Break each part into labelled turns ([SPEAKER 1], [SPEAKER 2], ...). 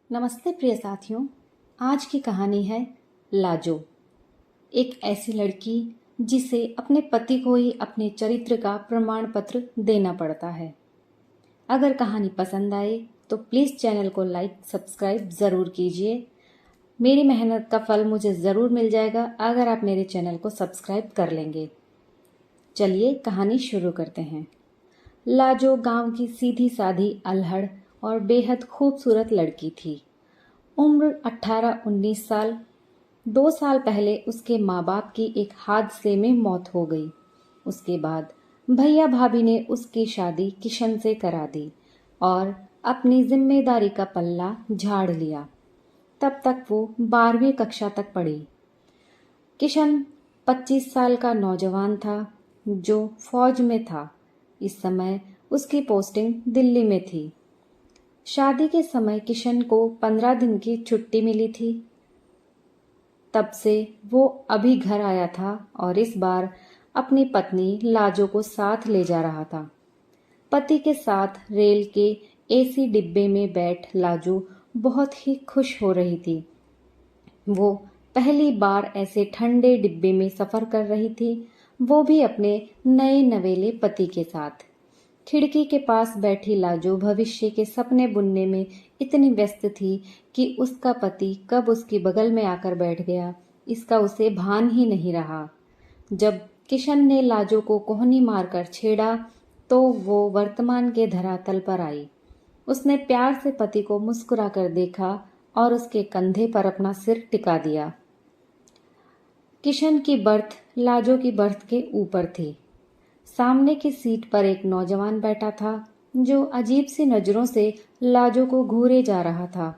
[SPEAKER 1] नमस्ते प्रिय साथियों। आज की कहानी है लाजो। एक ऐसी लड़की जिसे अपने पति को ही अपने चरित्र का प्रमाण पत्र देना पड़ता है। अगर कहानी पसंद आए तो प्लीज़ चैनल को लाइक सब्सक्राइब ज़रूर कीजिए। मेरी मेहनत का फल मुझे ज़रूर मिल जाएगा अगर आप मेरे चैनल को सब्सक्राइब कर लेंगे। चलिए कहानी शुरू करते हैं। लाजो गांव की सीधी साधी अल्हड़ और बेहद खूबसूरत लड़की थी। उम्र 18-19 साल। 2 साल पहले उसके माँ बाप की एक हादसे में मौत हो गई। उसके बाद भैया भाभी ने उसकी शादी किशन से करा दी और अपनी जिम्मेदारी का पल्ला झाड़ लिया। तब तक वो 12वीं कक्षा तक पढ़ी। किशन 25 साल का नौजवान था जो फौज में था। इस समय उसकी पोस्टिंग दिल्ली में थी। शादी के समय किशन को 15 दिन की छुट्टी मिली थी। तब से वो अभी घर आया था और इस बार अपनी पत्नी लाजो को साथ ले जा रहा था। पति के साथ रेल के एसी डिब्बे में बैठ लाजो बहुत ही खुश हो रही थी। वो पहली बार ऐसे ठंडे डिब्बे में सफर कर रही थी, वो भी अपने नए नवेले पति के साथ। खिड़की के पास बैठी लाजो भविष्य के सपने बुनने में इतनी व्यस्त थी कि उसका पति कब उसकी बगल में आकर बैठ गया इसका उसे भान ही नहीं रहा। जब किशन ने लाजो को कोहनी मारकर छेड़ा तो वो वर्तमान के धरातल पर आई। उसने प्यार से पति को मुस्कुरा कर देखा और उसके कंधे पर अपना सिर टिका दिया। किशन की बर्थ लाजो की बर्थ के ऊपर थी। सामने की सीट पर एक नौजवान बैठा था जो अजीब सी नजरों से लाजो को घूरे जा रहा था।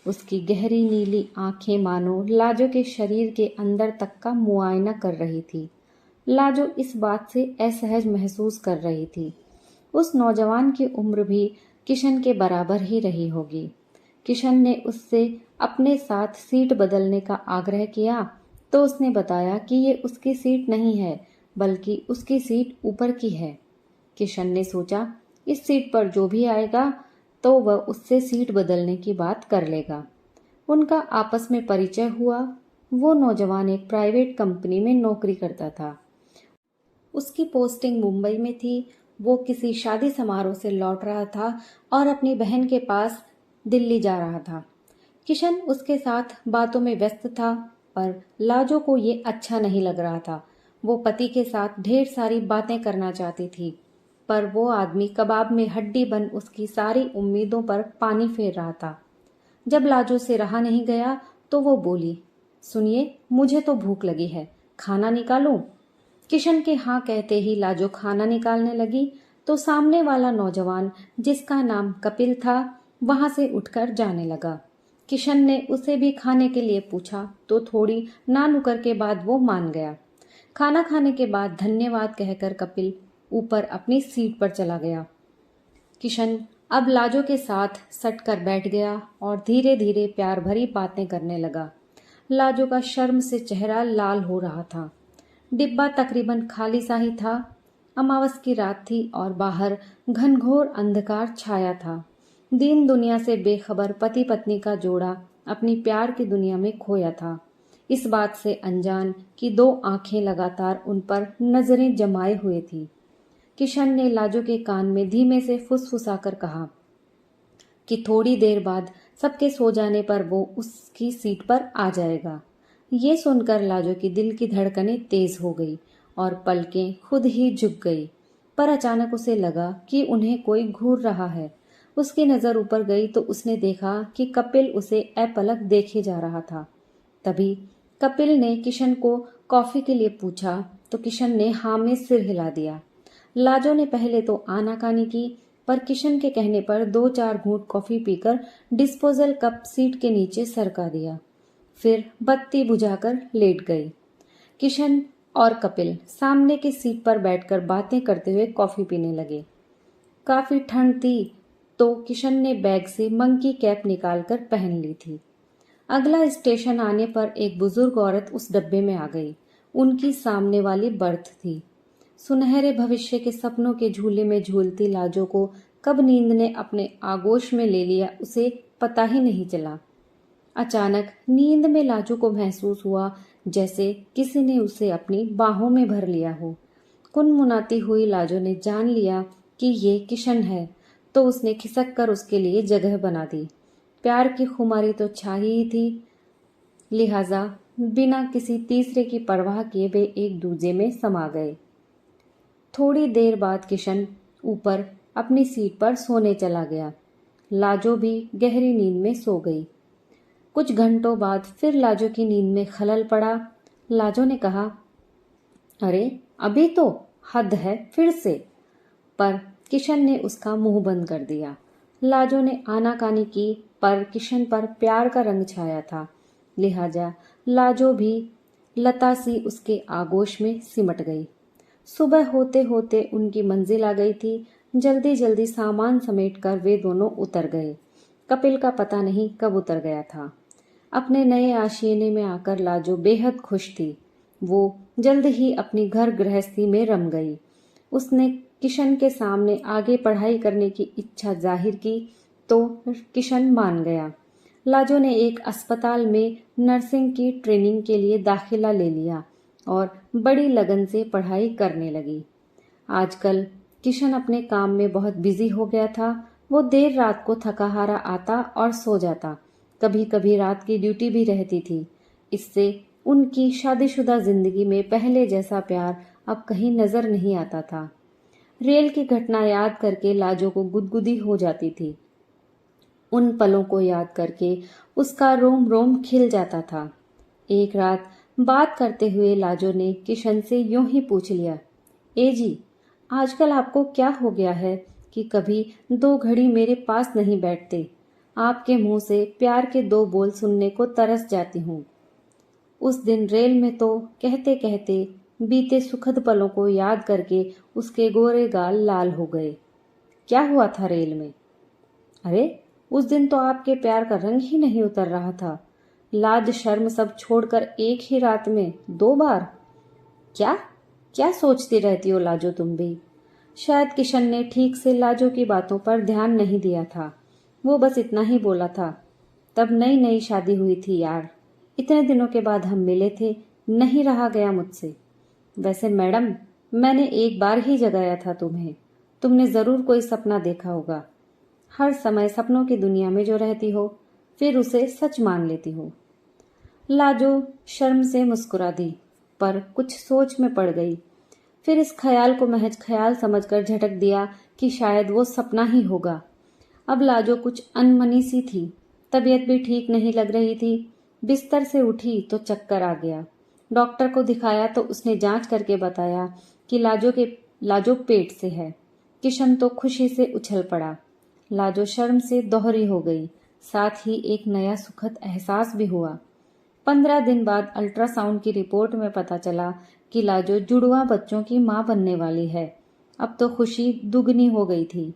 [SPEAKER 1] उसकी गहरी नीली आंखें मानो लाजो के शरीर के अंदर तक का मुआयना कर रही थी। लाजो इस बात से असहज महसूस कर रही थी। उस नौजवान की उम्र भी किशन के बराबर ही रही होगी। किशन ने उससे अपने साथ सीट बदलने का आग्रह किया तो उसने बताया कि ये उसकी सीट नहीं है बल्कि उसकी सीट ऊपर की है। किशन ने सोचा इस सीट पर जो भी आएगा तो वह उससे सीट बदलने की बात कर लेगा। उनका आपस में परिचय हुआ। वो नौजवान एक प्राइवेट कंपनी में नौकरी करता था। उसकी पोस्टिंग मुंबई में थी। वो किसी शादी समारोह से लौट रहा था और अपनी बहन के पास दिल्ली जा रहा था। किशन उसके साथ बातों में व्यस्त था पर लाजो को ये अच्छा नहीं लग रहा था। वो पति के साथ ढेर सारी बातें करना चाहती थी पर वो आदमी कबाब में हड्डी बन उसकी सारी उम्मीदों पर पानी फेर रहा था। जब लाजो से रहा नहीं गया तो वो बोली, सुनिए मुझे तो भूख लगी है, खाना निकालूं? किशन के हाँ कहते ही लाजो खाना निकालने लगी तो सामने वाला नौजवान जिसका नाम कपिल था वहां से उठकर जाने लगा। किशन ने उसे भी खाने के लिए पूछा तो थोड़ी ना नुकर के बाद वो मान गया। खाना खाने के बाद धन्यवाद कहकर कपिल ऊपर अपनी सीट पर चला गया। किशन अब लाजो के साथ सट कर बैठ गया और धीरे धीरे प्यार भरी बातें करने लगा। लाजो का शर्म से चेहरा लाल हो रहा था। डिब्बा तकरीबन खाली सा ही था। अमावस की रात थी और बाहर घनघोर अंधकार छाया था। दीन दुनिया से बेखबर पति पत्नी का जोड़ा अपनी प्यार की दुनिया में खोया था। इस बात से अनजान कि 2 आंखें लगातार उन पर नजरें जमाए हुए थी। किशन ने लाजो के कान में धीमे से फुसफुसाकर कहा कि थोड़ी देर बाद सबके सो जाने पर वो उसकी सीट पर आ जाएगा। ये सुनकर लाजो की दिल की धड़कनें तेज हो गई और पलकें खुद ही झुक गई। पर अचानक उसे लगा कि उन्हें कोई घूर रहा है। उसकी नजर ऊपर गई तो उसने देखा कि कपिल उसे अपलक देखे जा रहा था। तभी कपिल ने किशन को कॉफी के लिए पूछा तो किशन ने हाँ में सिर हिला दिया। लाजो ने पहले तो आनाकानी की पर किशन के कहने पर 2-4 घूंट कॉफी पीकर डिस्पोजल कप सीट के नीचे सरका दिया। फिर बत्ती बुझाकर लेट गई। किशन और कपिल सामने की सीट पर बैठकर बातें करते हुए कॉफी पीने लगे। काफी ठंड थी तो किशन ने बैग से मंकी कैप निकालकर पहन ली थी। अगला स्टेशन आने पर एक बुजुर्ग औरत उस डब्बे में आ गई। उनकी सामने वाली बर्थ थी। सुनहरे भविष्य के सपनों के झूले में झूलती लाजो को कब नींद ने अपने आगोश में ले लिया उसे पता ही नहीं चला। अचानक नींद में लाजो को महसूस हुआ जैसे किसी ने उसे अपनी बाहों में भर लिया हो। कुनमुनाती हुई लाजो ने जान लिया कि ये किशन है, तो उसने खिसक कर उसके लिए जगह बना दी। प्यार की खुमारी तो छाई ही थी, लिहाजा बिना किसी तीसरे की परवाह किए वे एक दूजे में समा गए। थोड़ी देर बाद किशन ऊपर अपनी सीट पर सोने चला गया। लाजो भी गहरी नींद में सो गई। कुछ घंटों बाद फिर लाजो की नींद में खलल पड़ा। लाजो ने कहा, अरे अभी तो हद है फिर से। पर किशन ने उसका मुंह बंद कर दिया। लाजो ने आनाकानी की, पर किशन पर प्यार का रंग छाया था, लिहाजा लाजो भी लता सी उसके आगोश में सिमट गई। सुबह होते होते उनकी मंजिल आ गई थी। जल्दी जल्दी सामान समेटकर वे दोनों उतर गए। कपिल का पता नहीं कब उतर गया था। अपने नए आशियाने में आकर लाजो बेहद खुश थी। वो जल्द ही अपनी घर गृहस्थी में रम गई। उसने किशन के सामने आगे पढ़ाई करने की इच्छा जाहिर की तो किशन मान गया। लाजो ने एक अस्पताल में नर्सिंग की ट्रेनिंग के लिए दाखिला ले लिया और बड़ी लगन से पढ़ाई करने लगी। आजकल किशन अपने काम में बहुत बिजी हो गया था। वो देर रात को थकाहारा आता और सो जाता। कभी कभी रात की ड्यूटी भी रहती थी। इससे उनकी शादीशुदा जिंदगी में पहले जैसा प्यार अब कहीं नजर नहीं आता था। रेल की घटना याद करके लाजो को गुदगुदी हो जाती थी। उन पलों को याद करके उसका रोम रोम खिल जाता था। एक रात बात करते हुए लाजो ने किशन से यूं ही पूछ लिया, ए जी, आजकल आपको क्या हो गया है कि कभी 2 घड़ी मेरे पास नहीं बैठते? आपके मुंह से प्यार के 2 बोल सुनने को तरस जाती हूँ। उस दिन रेल में तो कहते कहते बीते सुखद पलों को याद करके उसके गोरे गाल लाल हो गए। क्या हुआ था रेल में? अरे, उस दिन तो आपके प्यार का रंग ही नहीं उतर रहा था। लाज शर्म सब छोड़कर एक ही रात में 2 बार। क्या क्या सोचती रहती हो लाजो तुम भी? शायद किशन ने ठीक से लाजो की बातों पर ध्यान नहीं दिया था। वो बस इतना ही बोला था, तब नई नई शादी हुई थी यार, इतने दिनों के बाद हम मिले थे, नहीं रहा गया मुझसे। वैसे मैडम, मैंने एक बार ही जगाया था तुम्हें। तुमने जरूर कोई सपना देखा होगा। हर समय सपनों की दुनिया में जो रहती हो, फिर उसे सच मान लेती हो। लाजो शर्म से मुस्कुरा दी, पर कुछ सोच में पड़ गई। फिर इस ख्याल को महज ख्याल समझकर झटक दिया कि शायद वो सपना ही होगा। अब लाजो कुछ अनमनी सी थी। तबीयत भी ठीक नहीं लग रही थी। बिस्तर से उठी तो चक्कर आ गया। डॉक्टर को दिखाया तो उसने जांच करके बताया कि लाजो पेट से है। किशन तो खुशी से उछल पड़ा। लाजो शर्म से दोहरी हो गई। साथ ही एक नया सुखद एहसास भी हुआ। 15 दिन बाद अल्ट्रासाउंड की रिपोर्ट में पता चला कि लाजो जुड़वा बच्चों की मां बनने वाली है। अब तो खुशी दुगनी हो गई थी।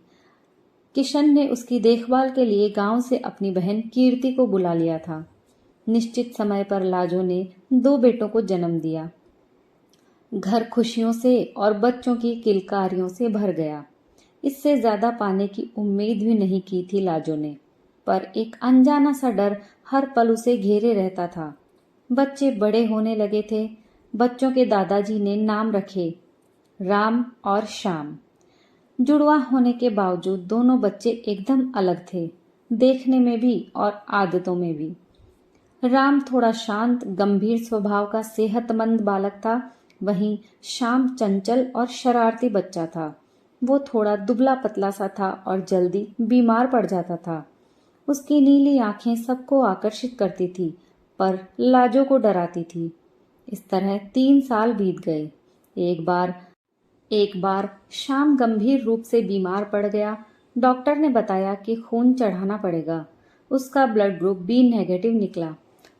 [SPEAKER 1] किशन ने उसकी देखभाल के लिए गांव से अपनी बहन कीर्ति को बुला लिया था। निश्चित समय पर लाजो ने 2 बेटों को जन्म दिया। घर खुशियों से और बच्चों की किलकारियों से भर गया। इससे ज्यादा पाने की उम्मीद भी नहीं की थी लाजो ने, पर एक अनजाना सा डर हर पल उसे घेरे रहता था। बच्चे बड़े होने लगे थे। बच्चों के दादाजी ने नाम रखे, राम और श्याम। जुड़वा होने के बावजूद दोनों बच्चे एकदम अलग थे, देखने में भी और आदतों में भी। राम थोड़ा शांत गंभीर स्वभाव का सेहतमंद बालक था, वहीं श्याम चंचल और शरारती बच्चा था। वो थोड़ा दुबला पतला सा था और जल्दी बीमार पड़ जाता था। उसकी नीली आंखें सबको आकर्षित करती थी, पर लाजो को डराती थी। इस तरह 3 साल बीत गए। एक बार श्याम गंभीर रूप से बीमार पड़ गया। डॉक्टर ने बताया कि खून चढ़ाना पड़ेगा। उसका ब्लड ग्रुप बी नेगेटिव निकला।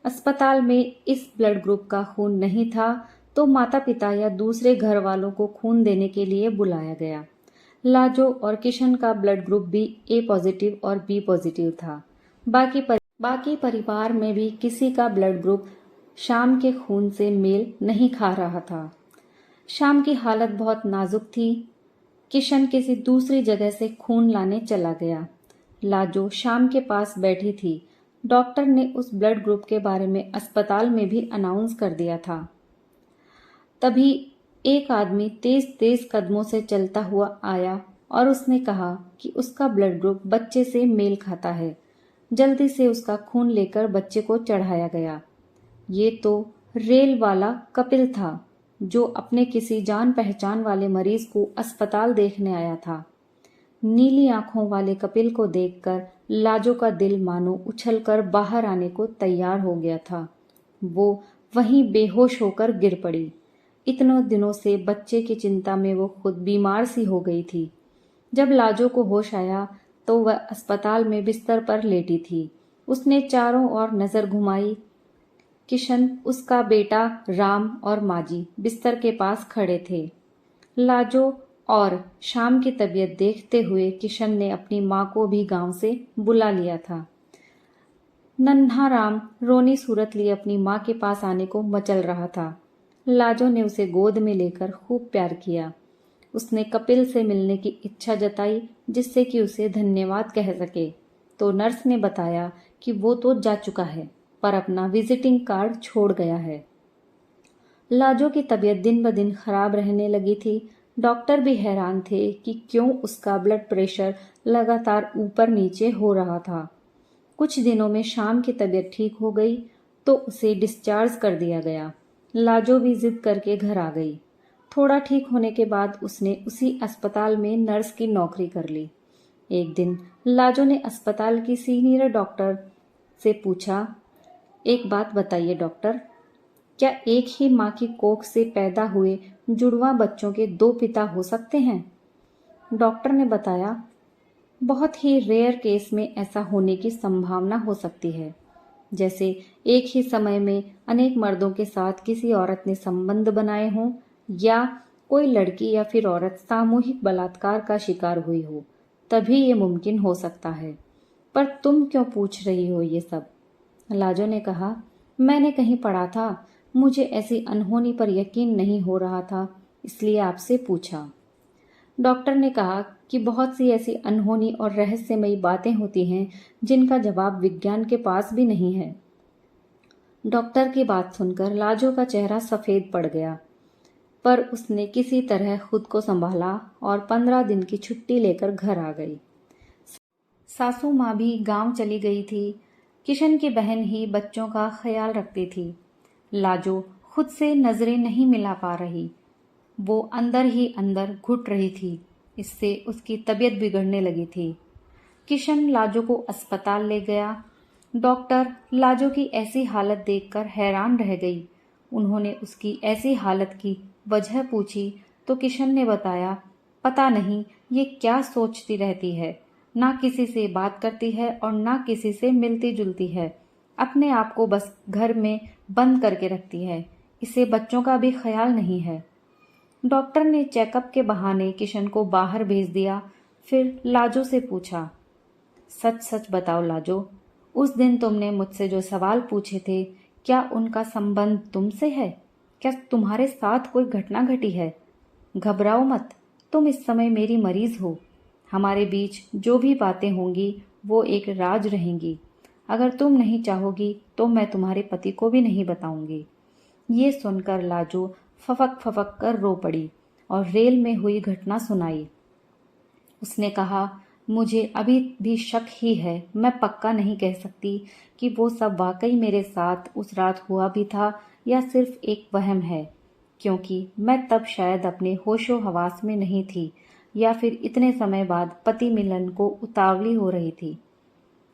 [SPEAKER 1] अस्पताल में इस ब्लड ग्रुप का खून नहीं था, तो माता पिता या दूसरे घर वालों को खून देने के लिए बुलाया गया। लाजो और किशन का ब्लड ग्रुप भी ए पॉजिटिव और बी पॉजिटिव था। बाकी परिवार में भी किसी का ब्लड ग्रुप श्याम के खून से मेल नहीं खा रहा था। श्याम की हालत बहुत नाजुक थी। किशन किसी दूसरी जगह से खून लाने चला गया। लाजो शाम के पास बैठी थी। डॉक्टर ने उस ब्लड ग्रुप के बारे में अस्पताल में भी अनाउंस कर दिया था। तभी एक आदमी तेज तेज कदमों से चलता हुआ आया और उसने कहा कि उसका ब्लड ग्रुप बच्चे से मेल खाता है। जल्दी से उसका खून लेकर बच्चे को चढ़ाया गया। ये तो रेल वाला कपिल था, जो अपने किसी जान पहचान वाले मरीज को अस्पताल देखने आया था। नीली आंखों वाले कपिल को देखकर लाजो का दिल मानो उछलकर बाहर आने को तैयार हो गया था। वो वहीं बेहोश होकर गिर पड़ी। इतनों दिनों से बच्चे की चिंता में वो खुद बीमार सी हो गई थी। जब लाजो को होश आया तो वह अस्पताल में बिस्तर पर लेटी थी। उसने चारों ओर नजर घुमाई। किशन, उसका बेटा राम और माजी बिस्तर के पास खड़े थे। लाजो और शाम की तबीयत देखते हुए किशन ने अपनी माँ को भी गांव से बुला लिया था। नन्हा राम रोनी सूरत लिए अपनी माँ के पास आने को मचल रहा था। लाजो ने उसे गोद में लेकर खूब प्यार किया। उसने कपिल से मिलने की इच्छा जताई, जिससे कि उसे धन्यवाद कह सके। तो नर्स ने बताया कि वो तो जा चुका है, पर अपना विजिटिंग कार्ड छोड़ गया है। लाजो की तबीयत दिन ब दिन खराब रहने लगी थी। डॉक्टर भी हैरान थे कि क्यों उसका ब्लड प्रेशर लगातार ऊपर नीचे हो रहा था। कुछ दिनों में शाम की तबीयत ठीक हो गई तो उसे डिस्चार्ज कर दिया गया। लाजो भी जिद करके घर आ गई। थोड़ा ठीक होने के बाद उसने उसी अस्पताल में नर्स की नौकरी कर ली। एक दिन लाजो ने अस्पताल की सीनियर डॉक्टर से पूछा, एक बात बताइए डॉक्टर, क्या एक ही माँ की कोख से पैदा हुए जुड़वां बच्चों के दो पिता हो सकते हैं? डॉक्टर ने बताया, बहुत ही रेयर केस में ऐसा होने की संभावना हो सकती है। जैसे एक ही समय में अनेक मर्दों के साथ किसी औरत ने संबंध बनाए हों, या कोई लड़की या फिर औरत सामूहिक बलात्कार का शिकार हुई हो, तभी ये मुमकिन हो सकता है। पर तुम क्यों पूछ रही हो ये सब? लाजो ने कहा, मैंने कहीं पढ़ा था, मुझे ऐसी अनहोनी पर यकीन नहीं हो रहा था, इसलिए आपसे पूछा। डॉक्टर ने कहा कि बहुत सी ऐसी अनहोनी और रहस्यमयी बातें होती हैं जिनका जवाब विज्ञान के पास भी नहीं है। डॉक्टर की बात सुनकर लाजो का चेहरा सफेद पड़ गया, पर उसने किसी तरह खुद को संभाला और 15 दिन की छुट्टी लेकर घर आ गई। सासू माँ भी गांव चली गई थी। किशन की बहन ही बच्चों का ख्याल रखती थी। लाजो खुद से नजरें नहीं मिला पा रही। वो अंदर ही अंदर घुट रही थी। इससे उसकी तबीयत बिगड़ने लगी थी। किशन लाजो को अस्पताल ले गया। डॉक्टर लाजो की ऐसी हालत देखकर हैरान रह गई। उन्होंने उसकी ऐसी हालत की वजह पूछी तो किशन ने बताया, पता नहीं ये क्या सोचती रहती है, ना किसी से बात करती है और ना किसी से मिलती जुलती है। अपने आप को बस घर में बंद करके रखती है। इसे बच्चों का भी ख्याल नहीं है। डॉक्टर ने चेकअप के बहाने किशन को बाहर भेज दिया। फिर लाजो से पूछा, सच सच बताओ लाजो, उस दिन तुमने मुझसे जो सवाल पूछे थे, क्या उनका संबंध तुमसे है? क्या तुम्हारे साथ कोई घटना घटी है? घबराओ मत, तुम इस समय मेरी मरीज हो। हमारे बीच जो भी बातें होंगी वो एक राज रहेंगी। अगर तुम नहीं चाहोगी तो मैं तुम्हारे पति को भी नहीं बताऊंगी। ये सुनकर लाजो फफक फफक कर रो पड़ी और रेल में हुई घटना सुनाई। उसने कहा, मुझे अभी भी शक ही है, मैं पक्का नहीं कह सकती कि वो सब वाकई मेरे साथ उस रात हुआ भी था या सिर्फ एक वहम है, क्योंकि मैं तब शायद अपने होशो हवास में नहीं थी, या फिर इतने समय बाद पति मिलन को उतावली हो रही थी।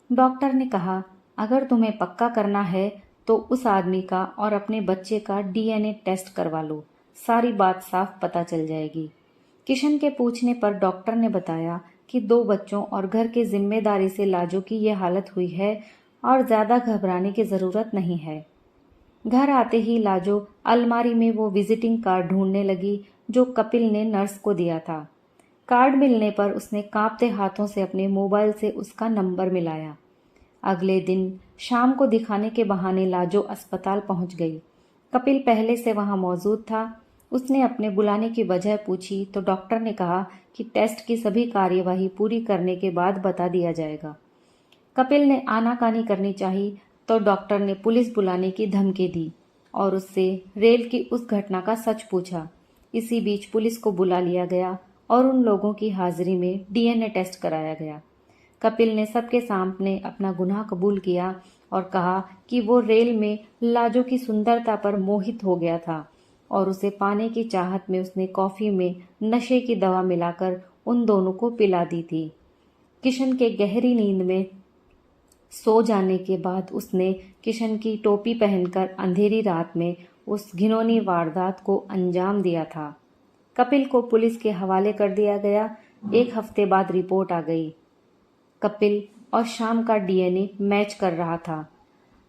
[SPEAKER 1] डॉक्टर ने कहा, अगर तुम्हें पक्का करना है तो उस आदमी का और अपने बच्चे का डीएनए टेस्ट करवा लो, सारी बात साफ पता चल जाएगी। किशन के पूछने पर डॉक्टर ने बताया कि 2 बच्चों और घर की जिम्मेदारी से लाजो की यह हालत हुई है और ज्यादा घबराने की जरूरत नहीं है। घर आते ही लाजो अलमारी में वो विजिटिंग कार्ड ढूंढने लगी जो कपिल ने नर्स को दिया था। कार्ड मिलने पर उसने कांपते हाथों से अपने मोबाइल से उसका नंबर मिलाया। अगले दिन शाम को दिखाने के बहाने लाजो अस्पताल पहुंच गई। कपिल पहले से वहां मौजूद था। उसने अपने बुलाने की वजह पूछी तो डॉक्टर ने कहा कि टेस्ट की सभी कार्यवाही पूरी करने के बाद बता दिया जाएगा। कपिल ने आनाकानी करनी चाही तो डॉक्टर ने पुलिस बुलाने की धमकी दी और उससे रेल की उस घटना का सच पूछा। इसी बीच पुलिस को बुला लिया गया और उन लोगों की हाजिरी में डीएनए टेस्ट कराया गया। कपिल ने सबके सामने अपना गुनाह कबूल किया और कहा कि वो रेल में लाजो की सुंदरता पर मोहित हो गया था और उसे पाने की चाहत में उसने कॉफी में नशे की दवा मिलाकर उन दोनों को पिला दी थी। किशन के गहरी नींद में सो जाने के बाद उसने किशन की टोपी पहनकर अंधेरी रात में उस घिनौनी वारदात को अंजाम दिया था। कपिल को पुलिस के हवाले कर दिया गया। 1 हफ्ते बाद रिपोर्ट आ गई। कपिल और श्याम का डीएनए मैच कर रहा था।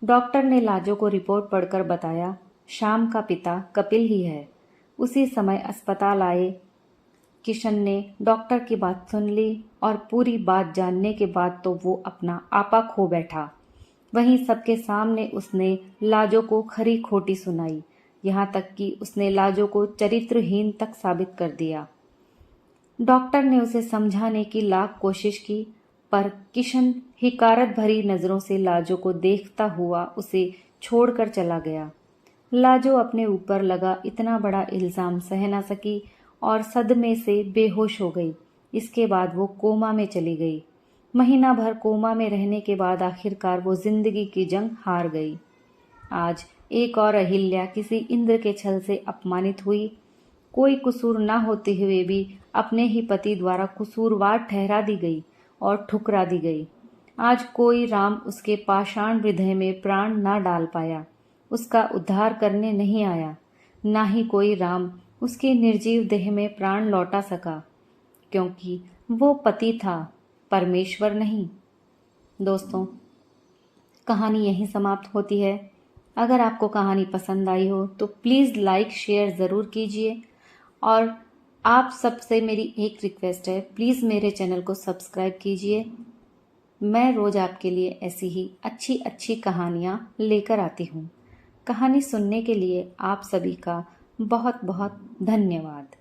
[SPEAKER 1] डॉक्टर ने लाजो को रिपोर्ट पढ़कर बताया, श्याम का पिता कपिल ही है। उसी समय अस्पताल आए किशन ने डॉक्टर की बात सुन ली और पूरी बात जानने के बाद तो वो अपना आपा खो बैठा। वहीं सबके सामने उसने लाजो को खरी खोटी सुनाई, यहाँ तक कि उसने लाजो को चरित्रहीन तक साबित कर दिया। डॉक्टर ने उसे समझाने की लाख कोशिश की, पर किशन हिकारत भरी नजरों से लाजो को देखता हुआ उसे छोड़कर चला गया। लाजो अपने ऊपर लगा इतना बड़ा इल्जाम सह न सकी और सदमे से बेहोश हो गई। इसके बाद वो कोमा में चली गई। महीना भर कोमा में रहने के बाद आखिरकार वो जिंदगी की जंग हार गई। आज एक और अहिल्या किसी इंद्र के छल से अपमानित हुई। कोई कसूर न होते हुए भी अपने ही पति द्वारा कसूरवार ठहरा दी गई और ठुकरा दी गई। आज कोई राम उसके पाषाण हृदय में प्राण न डाल पाया, उसका उद्धार करने नहीं आया। ना ही कोई राम उसके निर्जीव देह में प्राण लौटा सका, क्योंकि वो पति था, परमेश्वर नहीं। दोस्तों, कहानी यहीं समाप्त होती है। अगर आपको कहानी पसंद आई हो तो प्लीज़ लाइक शेयर ज़रूर कीजिए और आप सबसे मेरी एक रिक्वेस्ट है, प्लीज़ मेरे चैनल को सब्सक्राइब कीजिए। मैं रोज़ आपके लिए ऐसी ही अच्छी अच्छी कहानियाँ लेकर आती हूँ। कहानी सुनने के लिए आप सभी का बहुत बहुत धन्यवाद।